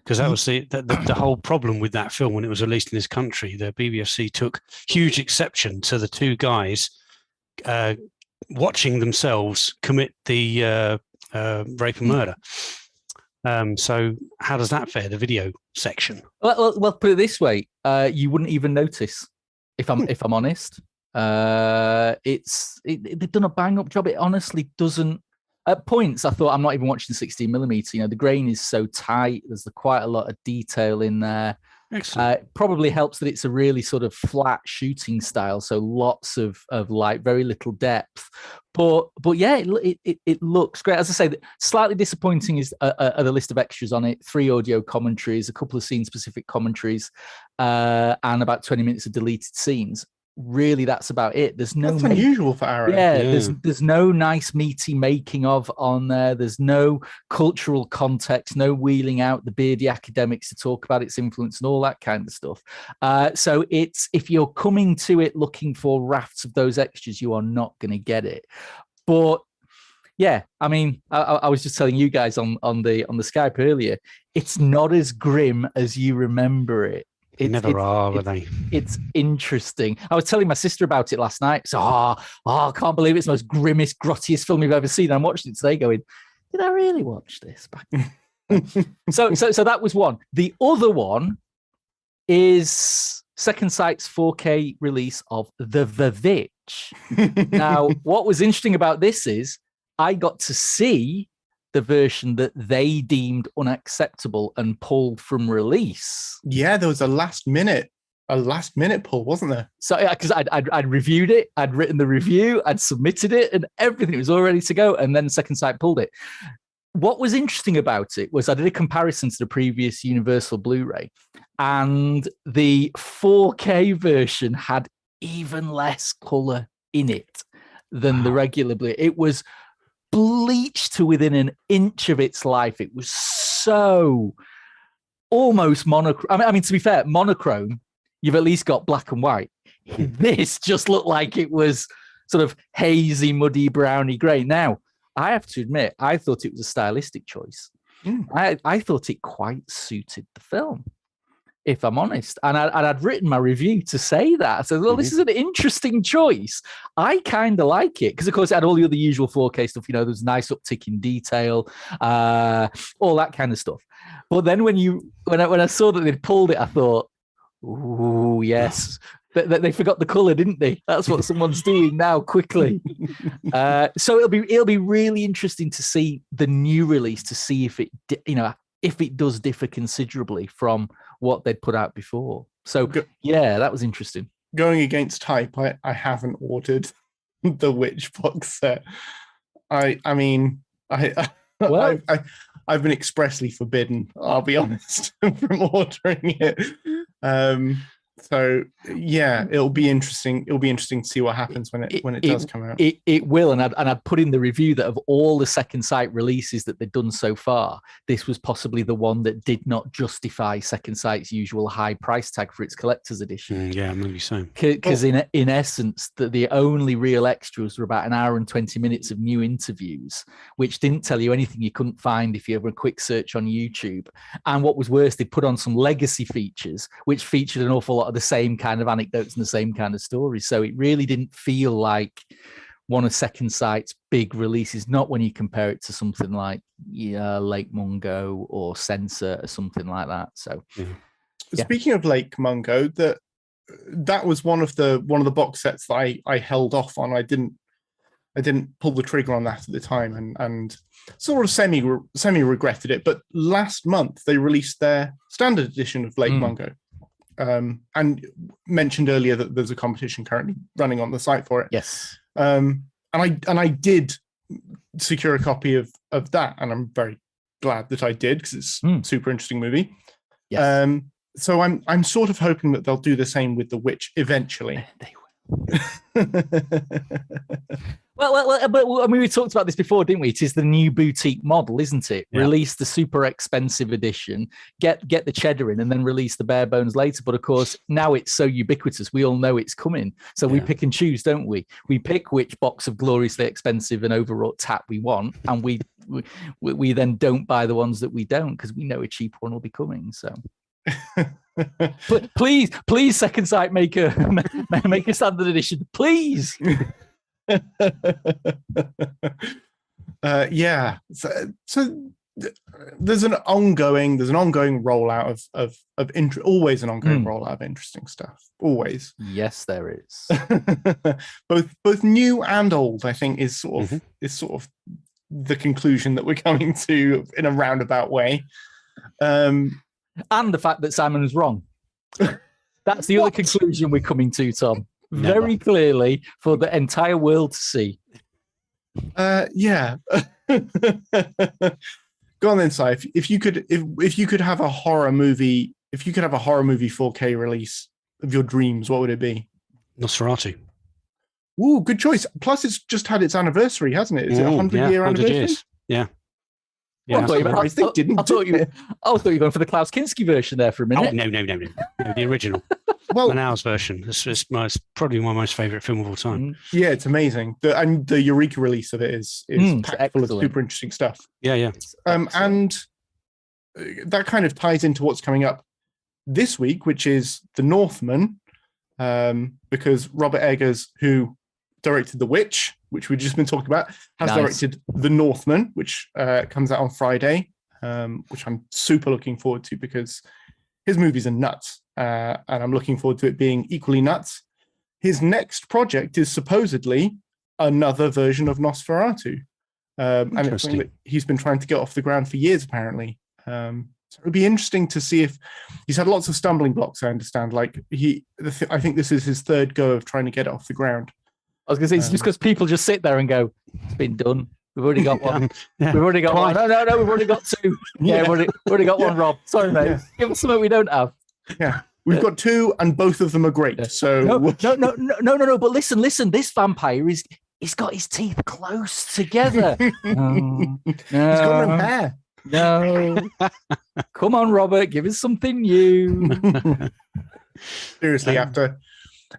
Because that was the whole problem with that film when it was released in this country. The BBFC took huge exception to the 2 guys watching themselves commit the rape and murder. So how does that fare, the video section? Well, put it this way: you wouldn't even notice if I'm honest. They've done a bang up job. It honestly doesn't. At points, I thought I'm not even watching 16 millimeter. You know, the grain is so tight. There's quite a lot of detail in there. Excellent. It probably helps that it's a really sort of flat shooting style, so lots of light, very little depth. But yeah, it looks great. As I say, slightly disappointing is the list of extras on it: 3 audio commentaries, a couple of scene-specific commentaries, and about 20 minutes of deleted scenes. Really, that's about it. There's no That's unusual for Arrow. Yeah, there's no nice meaty making of on there. There's no cultural context, no wheeling out the beardy academics to talk about its influence and all that kind of stuff. So it's, if you're coming to it looking for rafts of those extras, you are not going to get it. But yeah, I mean, I was just telling you guys on the Skype earlier, it's not as grim as you remember it. Are they? It's interesting. I was telling my sister about it last night. So, I can't believe it's the most grimmest, grottiest film you've ever seen. I'm watching it today going, did I really watch this back then? So that was one. The other one is Second Sight's 4K release of The Vivitch. Now, what was interesting about this is I got to see the version that they deemed unacceptable and pulled from release. Yeah, there was a last minute pull, wasn't there? So because I'd reviewed it, I'd written the review, I'd submitted it, and everything was all ready to go, and then Second Sight pulled it. What was interesting about it was I did a comparison to the previous Universal Blu-ray, and the 4K version had even less color in it than the regular Blu-ray. It was bleached to within an inch of its life. It was so almost monochrome. I mean, to be fair, monochrome, you've at least got black and white. This just looked like it was sort of hazy, muddy, browny grey. Now, I have to admit, I thought it was a stylistic choice. I thought it quite suited the film, if I'm honest. And I'd written my review to say that. I said, well, this is an interesting choice. I kind of like it. Because, of course, it had all the other usual 4K stuff. You know, there's a nice uptick in detail, all that kind of stuff. But then when I saw that they'd pulled it, I thought, ooh, yes. They forgot the colour, didn't they? That's what someone's doing now, quickly. So it'll be really interesting to see the new release, to see if it does differ considerably from what they'd put out before. So yeah, that was interesting. Going against type, I haven't ordered the Witch box set. I've been expressly forbidden, I'll be honest, from ordering it. So yeah, it'll be interesting. It'll be interesting to see what happens when it does come out. It will, and I'd put in the review that of all the second sight releases that they've done so far, this was possibly the one that did not justify Second Sight's usual high price tag for its collector's edition. Yeah, maybe so. Because in essence, the only real extras were about an hour and 20 minutes of new interviews, which didn't tell you anything you couldn't find if you ever a quick search on YouTube. And what was worse, they put on some legacy features, which featured an awful lot of the same kind of anecdotes and the same kind of stories. So it really didn't feel like one of Second Sight's big releases, not when you compare it to something like Lake Mungo or Censor or something like that. So speaking of Lake Mungo, that was one of the box sets that I held off on. I didn't pull the trigger on that at the time, and sort of semi regretted it. But last month they released their standard edition of Lake Mungo. And mentioned earlier that there's a competition currently running on the site for it. Yes. And I did secure a copy of that, and I'm very glad that I did, because it's a super interesting movie. Yes. So I'm sort of hoping that they'll do the same with The Witch eventually. They will. Well, but I mean, we talked about this before, didn't we? It is the new boutique model, isn't it? Yeah. Release the super expensive edition, get the cheddar in, and then release the bare bones later. But of course, now it's so ubiquitous, we all know it's coming. So we pick and choose, don't we? We pick which box of gloriously expensive and overwrought tap we want, and we then don't buy the ones that we don't, because we know a cheap one will be coming. So. But please, Second Sight, make a standard edition, please. Yeah. So there's an ongoing rollout of always an ongoing rollout of interesting stuff. Always. Yes, there is. both new and old, I think, is sort of the conclusion that we're coming to in a roundabout way. And the fact that Simon was wrong. That's the other conclusion we're coming to, Tom. Never. Very clearly for the entire world to see. Yeah. Go on then, Si. If you could have a horror movie 4K release of your dreams, what would it be? Nosferatu. Ooh, good choice. Plus, it's just had its anniversary, hasn't it? Is it a 100-year anniversary? Years. Yeah. I thought you were going for the Klaus Kinski version there for a minute. Oh, no, the original. Well, Manau's version. It's probably my most favourite film of all time. Yeah, it's amazing. The Eureka release of it is packed full of super interesting stuff. Yeah. And that kind of ties into what's coming up this week, which is The Northman, because Robert Eggers, who directed The Witch, which we've just been talking about, has directed The Northman, which comes out on Friday, which I'm super looking forward to, because his movies are nuts, and I'm looking forward to it being equally nuts. His next project is supposedly another version of Nosferatu, and it's something that he's been trying to get off the ground for years, apparently. So it would be interesting to see if he's had lots of stumbling blocks. I understand. Like I think this is his third go of trying to get it off the ground. I was going to say, it's just because people just sit there and go, it's been done. We've already got one. Yeah. We've already got one. No, we've already got two. Yeah, we've already got one, Rob. Sorry, mate. Give us something we don't have. Yeah, we've got two, and both of them are great. So no. But listen. This vampire he's got his teeth close together. No. He's got no hair. No. Come on, Robert. Give us something new. Seriously,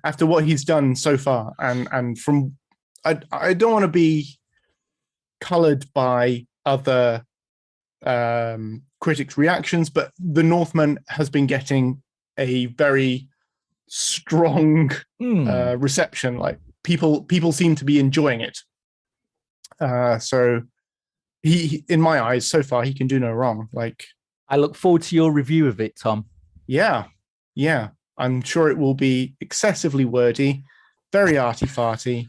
after what he's done so far, and from I don't want to be colored by other critics' reactions, but The Northman has been getting a very strong reception. Like people seem to be enjoying it. So he, in my eyes, so far, he can do no wrong. Like, I look forward to your review of it, Tom. Yeah. I'm sure it will be excessively wordy, very arty-farty.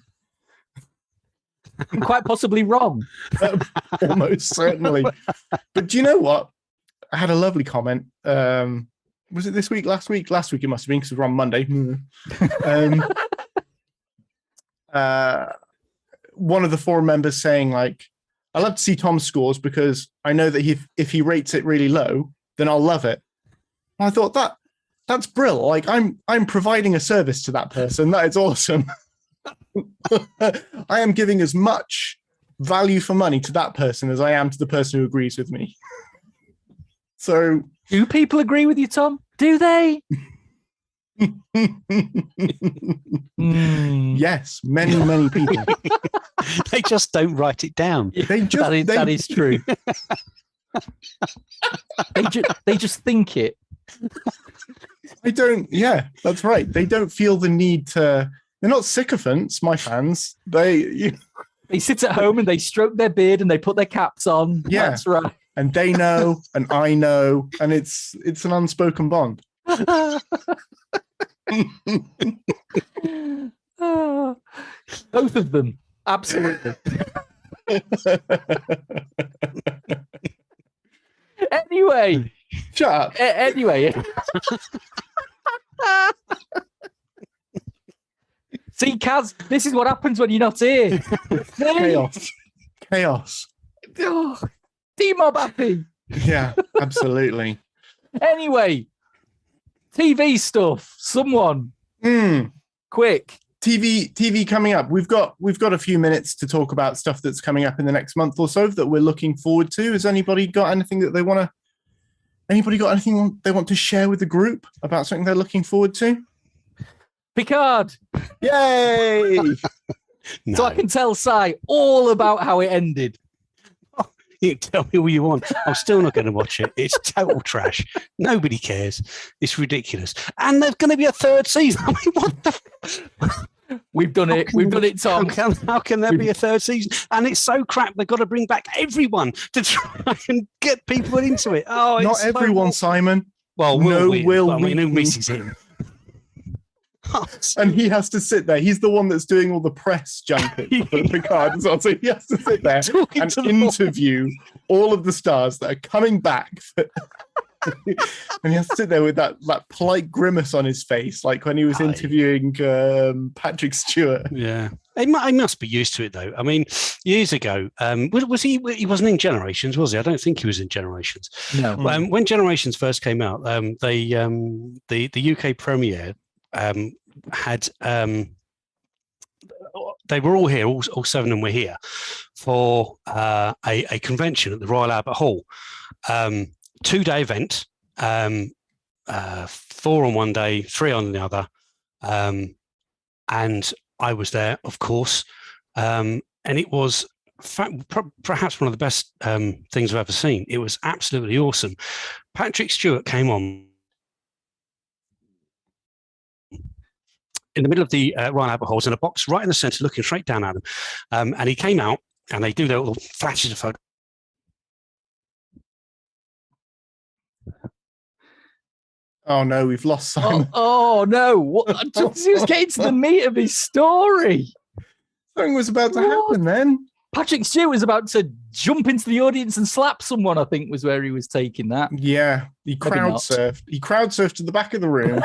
Quite possibly wrong. Almost certainly. But do you know what? I had a lovely comment. Was it this week? Last week? Last week it must have been, because we're on Monday. One of the forum members saying, like, I love to see Tom's scores because I know that if he rates it really low, then I'll love it. And I thought that that's brilliant. Like I'm providing a service to that person. That is awesome. I am giving as much value for money to that person as I am to the person who agrees with me. So, do people agree with you, Tom? Do they? Yes, many people. They just don't write it down. That is true. They just think it. Yeah, that's right. They don't feel the need to. They're not sycophants, my fans. They sit at home and they stroke their beard and they put their caps on. Yeah. That's right. And they know, and I know, and it's an unspoken bond. Both of them, absolutely. Anyway, shut up. Anyway. See, Kaz, this is what happens when you're not here. Chaos. Oh, T-Mob happy. Yeah, absolutely. Anyway, TV stuff. Someone, quick. TV coming up. We've got a few minutes to talk about stuff that's coming up in the next month or so that we're looking forward to. Has anybody got anything that they want to? Anybody got anything they want to share with the group about something they're looking forward to? Picard. Yay! No. So I can tell Si all about how it ended. You can tell me all you want. I'm still not going to watch it. It's total trash. Nobody cares. It's ridiculous. And there's going to be a third season. I mean, what the? We've done it. We've done it, Tom. How can there be a third season? And it's so crap. They've got to bring back everyone to try and get people into it. Oh, not everyone, Simon. Well, Will. I mean, who misses him? And he has to sit there. He's the one that's doing all the press junkets for Picard as well. So he has to sit there and interview all of the stars that are coming back. And he has to sit there with that polite grimace on his face, like when he was interviewing Patrick Stewart. Yeah. He must be used to it, though. I mean, years ago, was he? He wasn't in Generations, was he? I don't think he was in Generations. No. When Generations first came out, the UK premiere had they were all here, all seven of them were here for a convention at the Royal Albert Hall. 2-day event, 4 on one day, 3 on the other, and I was there, of course, and it was perhaps one of the best things I've ever seen. It was absolutely awesome. Patrick Stewart came on in the middle of the Royal Albert Halls in a box right in the centre, looking straight down at them, and he came out, and they do their little flashes of photo. Oh no, we've lost Simon. Oh no! What? He was getting to the meat of his story. Something was about to happen then. Patrick Stewart was about to jump into the audience and slap someone, I think was where he was taking that. Yeah, he crowd surfed. He crowd surfed to the back of the room.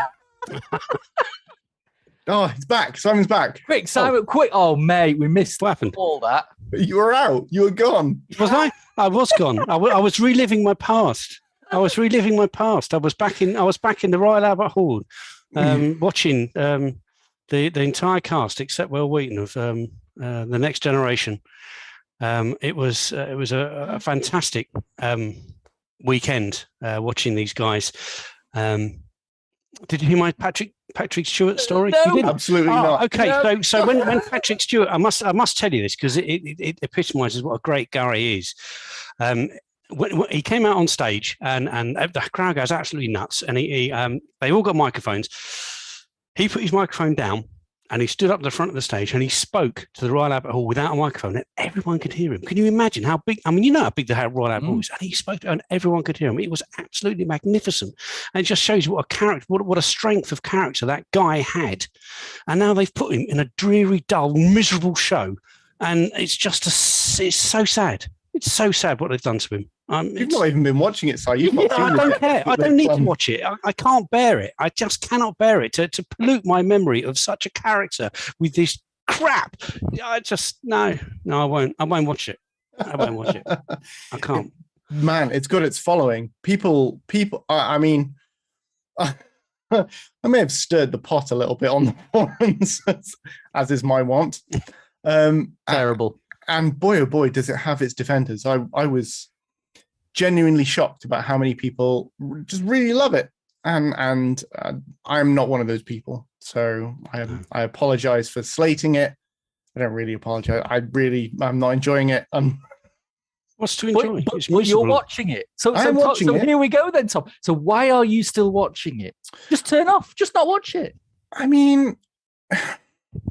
Oh, he's back. Simon's back. Quick, Simon, quick. Oh, mate, we missed all that. You were out. You were gone. Was I? I was gone. I was reliving my past. I was back in the Royal Albert Hall, watching the entire cast except Will Wheaton of The Next Generation. It was a fantastic weekend watching these guys. Did you hear my Patrick Stewart story? No, you didn't? Absolutely not. Okay, No. so when Patrick Stewart, I must tell you this because it epitomises what a great Gary is. When he came out on stage and the crowd goes absolutely nuts, and they all got microphones. He put his microphone down and he stood up at the front of the stage and he spoke to the Royal Albert Hall without a microphone, and everyone could hear him. Can you imagine how big? I mean, you know how big the Royal Albert Hall is, and he spoke and everyone could hear him. It was absolutely magnificent, and it just shows you what a character, what a strength of character that guy had. And now they've put him in a dreary, dull, miserable show, and it's just it's so sad. It's so sad what they've done to him. You've not even been watching it, Si. You've not seen I don't care. I don't need to watch it. I can't bear it. I just cannot bear it to pollute my memory of such a character with this crap. I just no, I won't. I won't watch it. I won't watch it. I can't. Man, it's got its following. People. I mean, I may have stirred the pot a little bit on the forums, as is my want. Terrible. And boy, oh boy, does it have its defenders. I was genuinely shocked about how many people just really love it. And I'm not one of those people. So I apologize for slating it. I don't really apologize. I'm not enjoying it. What's to enjoy? But you're watching it. So here we go then, Tom. So why are you still watching it? Just turn off. Just not watch it. I mean,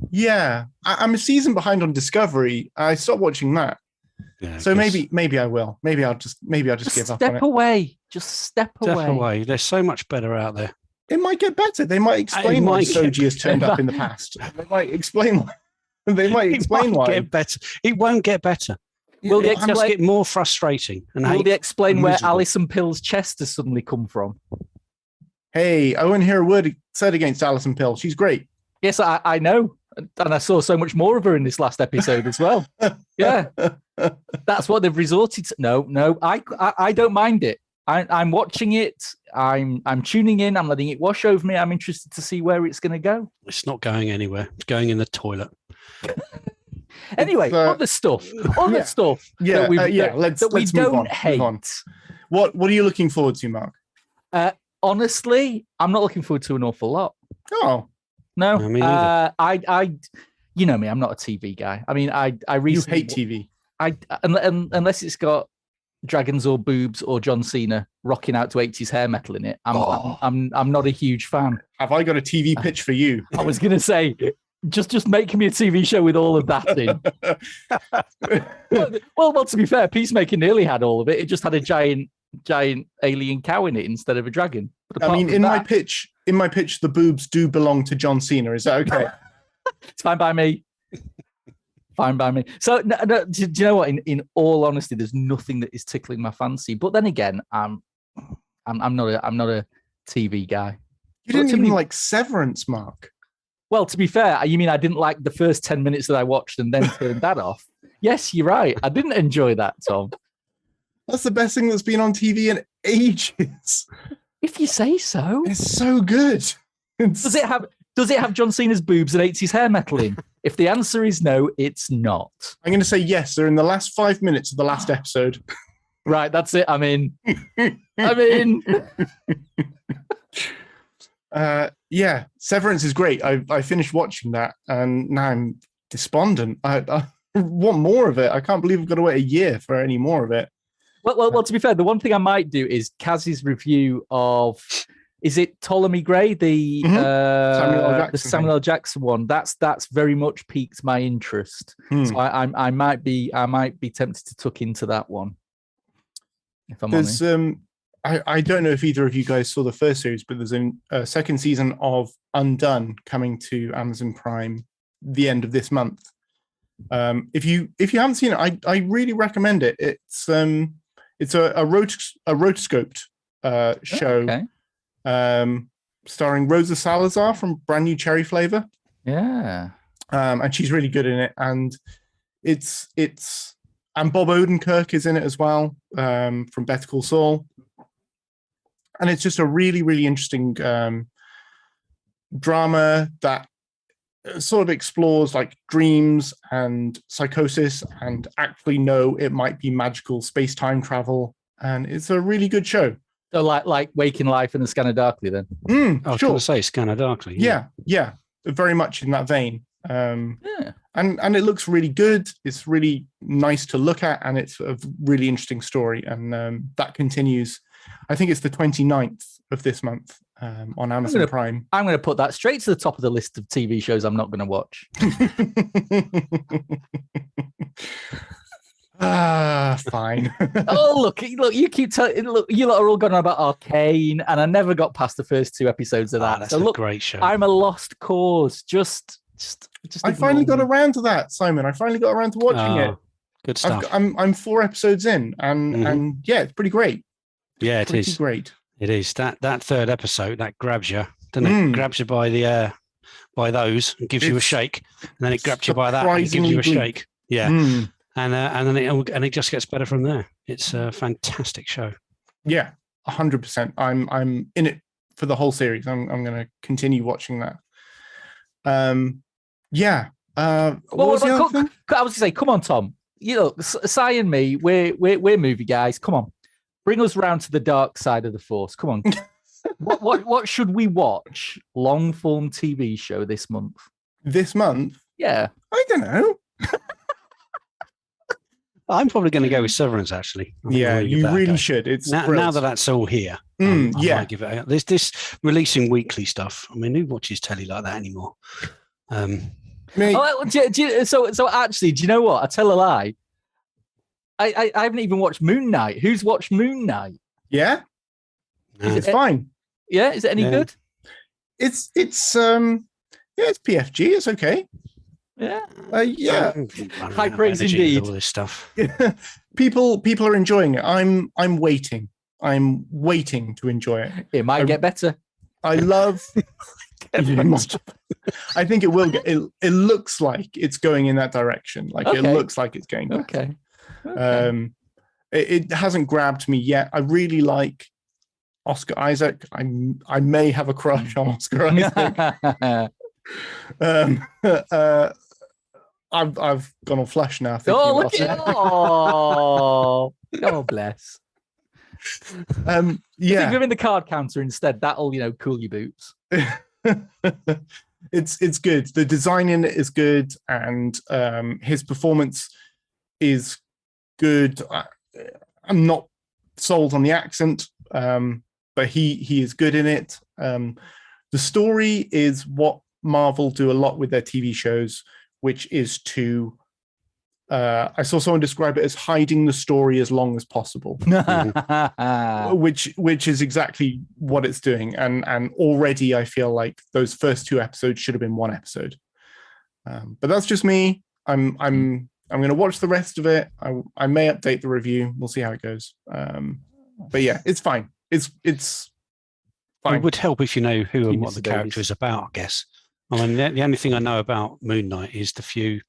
yeah. I'm a season behind on Discovery. I stopped watching that. Yeah, so maybe I will. Maybe I'll just give up on it. Step away. Just step away. There's so much better out there. It might get better. They might explain why Soji has turned up in the past. They might explain why. Get better. It won't get better. Will they just get more frustrating? And will they explain where Alison Pill's chest has suddenly come from? Hey, I wouldn't hear a word said against Alison Pill. She's great. Yes, I know. And I saw so much more of her in this last episode as well. Yeah. That's what they've resorted to. No, I don't mind it. I'm watching it. I'm tuning in. I'm letting it wash over me. I'm interested to see where it's going to go. It's not going anywhere. It's going in the toilet. Anyway, other stuff that we don't hate. Move on. What are you looking forward to, Mark? Honestly, I'm not looking forward to an awful lot. Oh no, me neither. I you know me, I'm not a TV guy. I mean, I recently, you hate TV. Unless it's got dragons or boobs or John Cena rocking out to 80s hair metal in it. I'm not a huge fan. Have I got a TV pitch for you? I was going to say, just make me a TV show with all of that in. well, to be fair, Peacemaker nearly had all of it. It just had a giant alien cow in it instead of a dragon. I mean, in my pitch, the boobs do belong to John Cena. Is that okay? It's fine by me. Fine by me. So, no, do you know what? In all honesty, there's nothing that is tickling my fancy. But then again, I'm not a TV guy. You didn't even like Severance, Mark. Well, to be fair, you mean I didn't like the first 10 minutes that I watched and then turned that off? Yes, you're right. I didn't enjoy that, Tom. That's the best thing that's been on TV in ages. If you say so. It's so good. Does it have John Cena's boobs and 80s hair metal in? If the answer is no, it's not. I'm going to say yes. They're in the last 5 minutes of the last episode. Right, that's it. I'm in. Yeah, Severance is great. I finished watching that and now I'm despondent. I want more of it. I can't believe I've got to wait a year for any more of it. Well, to be fair, the one thing I might do is Kaz's review of, is it Ptolemy Gray, the Samuel L. Jackson one? That's very much piqued my interest. So I might be tempted to tuck into that one. If I'm honest. I don't know if either of you guys saw the first series, but there's a second season of Undone coming to Amazon Prime the end of this month. If you haven't seen it, I really recommend it. It's a rotoscoped show, starring Rosa Salazar from Brand New Cherry Flavor. Yeah, and she's really good in it, and and Bob Odenkirk is in it as well, from Better Call Saul. And it's just a really, really interesting drama that sort of explores like dreams and psychosis, and actually it might be magical space-time travel. And it's a really good show. So like Waking Life and The Scanner Darkly then? I was going to say Scanner Darkly. Yeah. Very much in that vein. And it looks really good. It's really nice to look at, and it's a really interesting story. And that continues. I think it's the 29th of this month on Amazon Prime. I'm going to put that straight to the top of the list of TV shows I'm not going to watch. Fine. Oh, look! You keep telling. Look, you lot are all going on about Arcane, and I never got past the first 2 episodes of that. That's a great show. I'm a lost cause. Just I finally got around to that, Simon. I finally got around to watching it. Good stuff. I'm 4 episodes in, and yeah, it's pretty great. Yeah, it is great. It is that 3rd episode that grabs you, doesn't it? Grabs you by the by those and gives you a shake, and then it grabs you by that and gives you a shake. Yeah, and then it just gets better from there. It's a fantastic show. Yeah, 100%. I'm in it for the whole series. I'm going to continue watching that. Yeah. What was the other thing? I was going to say, come on, Tom. You know, Si and me, we're movie guys. Come on, bring us round to the dark side of the Force. Come on. What should we watch? Long form TV show this month. This month? Yeah. I don't know. I'm probably going to go with Severance, actually. Yeah, you really should. It's now that that's all here. I might give it. This releasing weekly stuff. I mean, who watches telly like that anymore? So actually, do you know what? I tell a lie. I haven't even watched Moon Knight. Who's watched Moon Knight? Yeah, it's fine. Yeah, is it any good? It's PFG. It's okay. Yeah. High praise indeed. All this stuff. People are enjoying it. I'm waiting. I'm waiting to enjoy it. It might get better. I love. I think it will get. It looks like it's going in that direction. Like it looks like it's going. Better. Okay. It hasn't grabbed me yet. I really like Oscar Isaac. I may have a crush on Oscar Isaac. I've gone on Flash now. Look at oh, God bless. If you're in the card counter instead, that'll cool your boots. It's good. The design in it is good, and his performance is good. I'm not sold on the accent, but he is good in it. The story is what Marvel do a lot with their TV shows, which is to I saw someone describe it as hiding the story as long as possible, which is exactly what it's doing. And already I feel like those first 2 episodes should have been 1 episode. But that's just me. I'm going to watch the rest of it. I may update the review. We'll see how it goes. But yeah, it's fine. It's fine. It would help if you know who and what the character is about, I guess. I mean, the only thing I know about Moon Knight is the few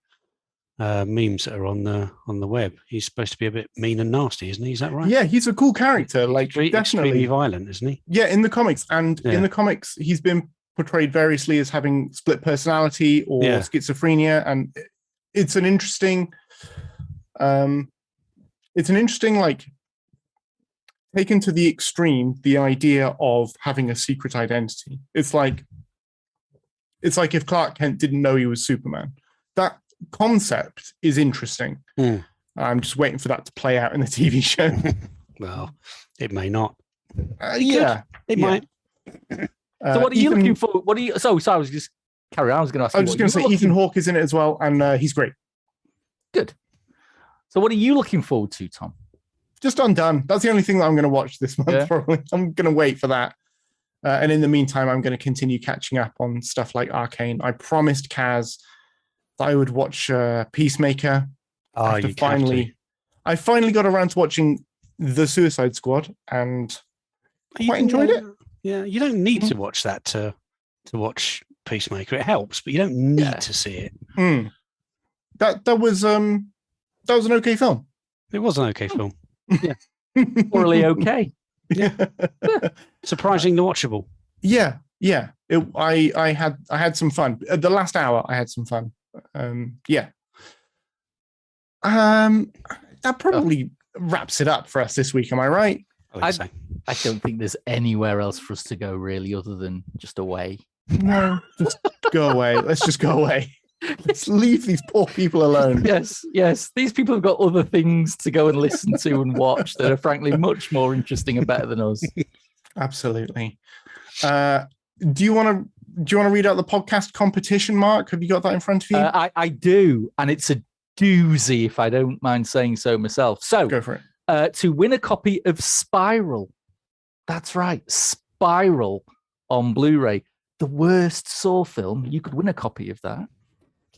memes that are on the web. He's supposed to be a bit mean and nasty, isn't he? Is that right? Yeah, he's a cool character. Like definitely extremely violent, isn't he? Yeah, in the comics, in the comics, he's been portrayed variously as having split personality or schizophrenia, and it's an interesting, like, taken to the extreme, the idea of having a secret identity. It's like if Clark Kent didn't know he was Superman. That concept is interesting. I'm just waiting for that to play out in the TV show. Well, it may not. It might. So what are you looking for? What are you? So I was just carry on. I was going to ask. I was just going to say Ethan Hawke is in it as well, and he's great. Good. So what are you looking forward to, Tom? Just Undone. That's the only thing that I'm going to watch this month. Yeah. Probably. I'm going to wait for that. And in the meantime, I'm going to continue catching up on stuff like Arcane. I promised Kaz that I would watch Peacemaker. I finally got around to watching The Suicide Squad, and quite enjoyed it. Yeah, you don't need to watch that to watch Peacemaker. It helps, but you don't need to see it. That was an okay film. It was an okay film. Yeah, morally okay. Yeah, surprisingly watchable. Yeah. I had some fun. At the last hour, I had some fun. That probably wraps it up for us this week. Am I right? I don't think there's anywhere else for us to go really, other than just away. No, just go away. Let's just go away. Let's leave these poor people alone. Yes. These people have got other things to go and listen to and watch that are frankly much more interesting and better than us. Absolutely. Do you want to read out the podcast competition, Mark? Have you got that in front of you? I do, and it's a doozy, if I don't mind saying so myself. So go for it. To win a copy of Spiral. That's right, Spiral on Blu-ray. The worst Saw film. You could win a copy of that.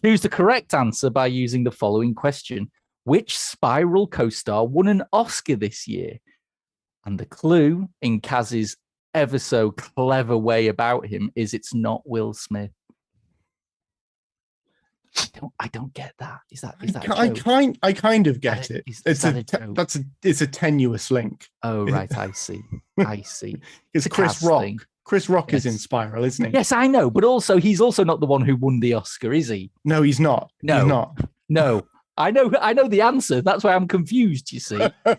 Choose the correct answer by using the following question. Which Spiral co-star won an Oscar this year? And the clue in Kaz's ever so clever way about him is it's not Will Smith. I don't get that. Is that I kind of get it. It's a tenuous link. Oh right, I see. It's Chris Rock. Chris Rock is in Spiral, isn't he? Yes, I know, but also he's also not the one who won the Oscar, is he? No, he's not. No, he's not. No. I know the answer. That's why I'm confused, you see. I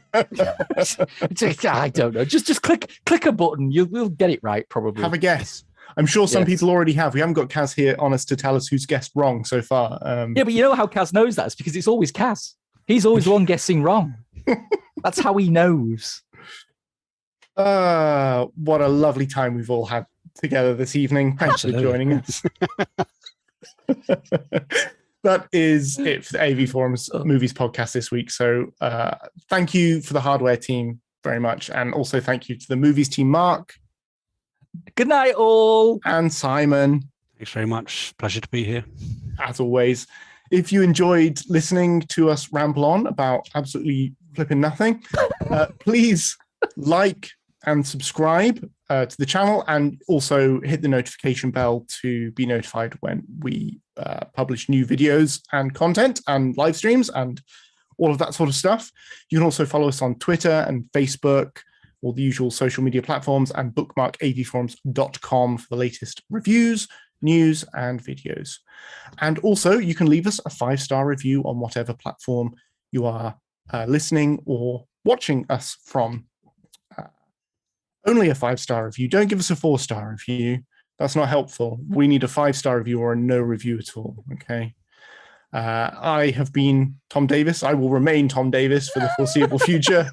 don't know. Just click a button. You'll get it right, probably. Have a guess. I'm sure some people already have. We haven't got Kaz here on us to tell us who's guessed wrong so far. Yeah, but you know how Kaz knows that? It's because it's always Kaz. He's always the one guessing wrong. That's how he knows. What a lovely time we've all had together this evening. Thanks for joining us. That is it for the AVForums Movies Podcast this week. So thank you for the hardware team very much. And also thank you to the movies team, Mark. Good night, all. And Simon. Thanks very much. Pleasure to be here. As always. If you enjoyed listening to us ramble on about absolutely flipping nothing, please like and subscribe to the channel, and also hit the notification bell to be notified when we publish new videos and content and live streams and all of that sort of stuff. You can also follow us on Twitter and Facebook, all the usual social media platforms, and bookmark avforums.com for the latest reviews, news, and videos. And also, you can leave us a 5-star review on whatever platform you are listening or watching us from. Only a 5-star review. Don't give us a 4-star review. That's not helpful. We need a 5-star review or a no review at all. Okay. I have been Tom Davis. I will remain Tom Davis for the foreseeable future.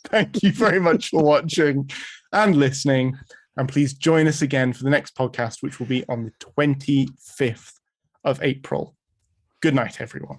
Thank you very much for watching and listening. And please join us again for the next podcast, which will be on the 25th of April. Good night, everyone.